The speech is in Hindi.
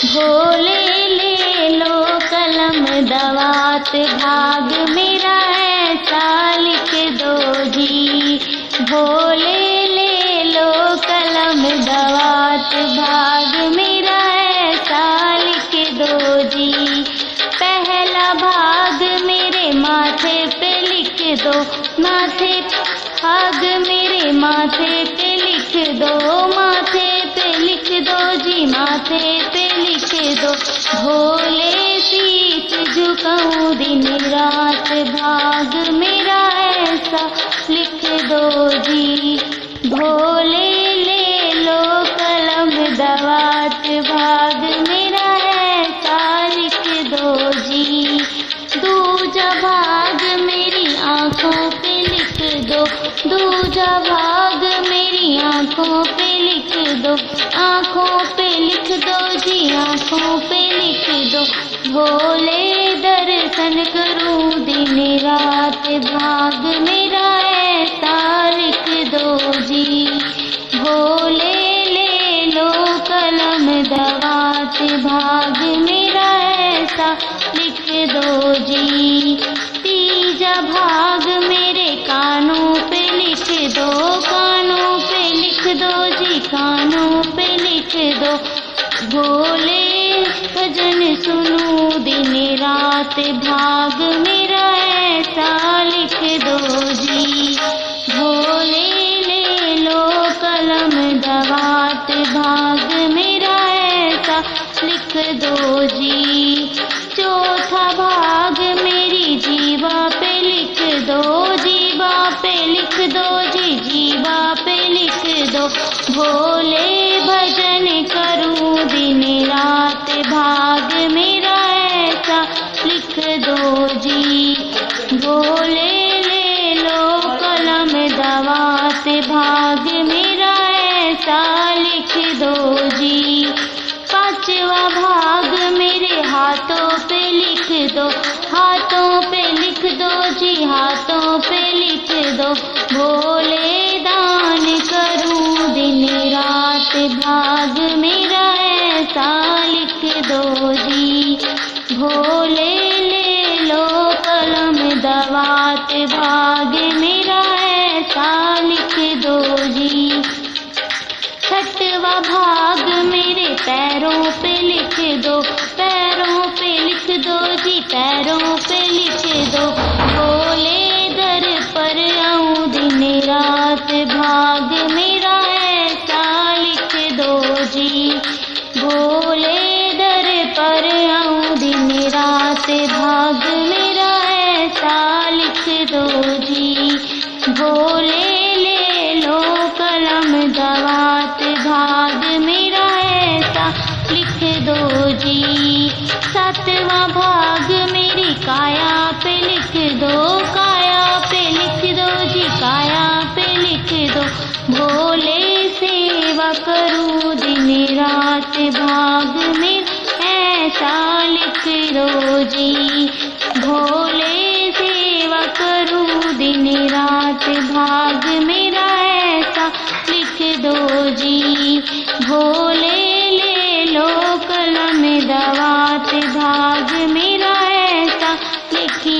भोले ले लो कलम दवात, भाग मेरा ऐसा लिख दो जी। भोले ले लो कलम दवात, भाग मेरा ऐसा लिख दो जी। पहला भाग मेरे माथे पे लिख दो, माथे भाग मेरे माथे पे लिख दो, माथे पे लिख दो जी, माथे पे लिख दो। भोले शीश झुकाऊं दिन रात, भाग मेरा ऐसा लिख दो जी। भोले ले लो कलम दवात, भाग मेरा ऐसा लिख दो जी। दूजा भाग मेरी आँखों पे लिख दो, दूजा भाग मेरी आँखों पे लिख दो, आँखों पे लिख दो जी, आँखों पे लिख दो। भोले दर्शन करूं दिन रात, भाग मेरा ऐसा लिख दो जी। भोले ले लो कलम दवात, भाग मेरा ऐसा लिख दो जी। तीजा भाग मेरे कानों पे लिख दो, कानों पे लिख दो जी, कानों पे लिख दो। भोले भजन सुनूं दिन रात, भाग मेरा ऐसा लिख दो जी। भोले ले लो कलम दवात, भाग मेरा ऐसा लिख दो जी। चौथा भाग मेरी जीवा पे लिख दो, जीवा पे लिख दो जी, जीवा पे लिख दो। भोले भजन करूं दिन रात, भाग मेरा ऐसा लिख दो जी। भोले ले लो कलम दवात, भाग मेरा ऐसा लिख दो जी। पांचवा भाग मेरे हाथों पे लिख दो, हाथों पे लिख दो जी, हाथों पे लिख दो। भोले दान करूं दिन रात, भाग मेरा ऐसा लिख दो जी। भोले ले लो कलम दवात, भाग मेरा ऐसा लिख दो जी। छठवा भाग मेरे पैरों पे लिख दो, पैरों पे लिख दो जी, पैरों पे लिख दो। भोले दर पर आऊं दिन रात, भाग मेरा ऐसा लिख दो जी। भोले दर पर आऊं दिन रात, भाग मेरा ऐसा लिख दो जी। भोले ले लो कलम दवात, भाग मेरा ऐसा लिख दो जी। सातवां भाग मेरी काया पे लिख दो, काया पे लिख दो जी, काया पे लिख दो। भोले सेवा करूं दिन रात, भाग में ऐसा लिख दो जी। भोले सेवा करूं दिन रात, भाग मेरा ऐसा लिख दो जी। भोले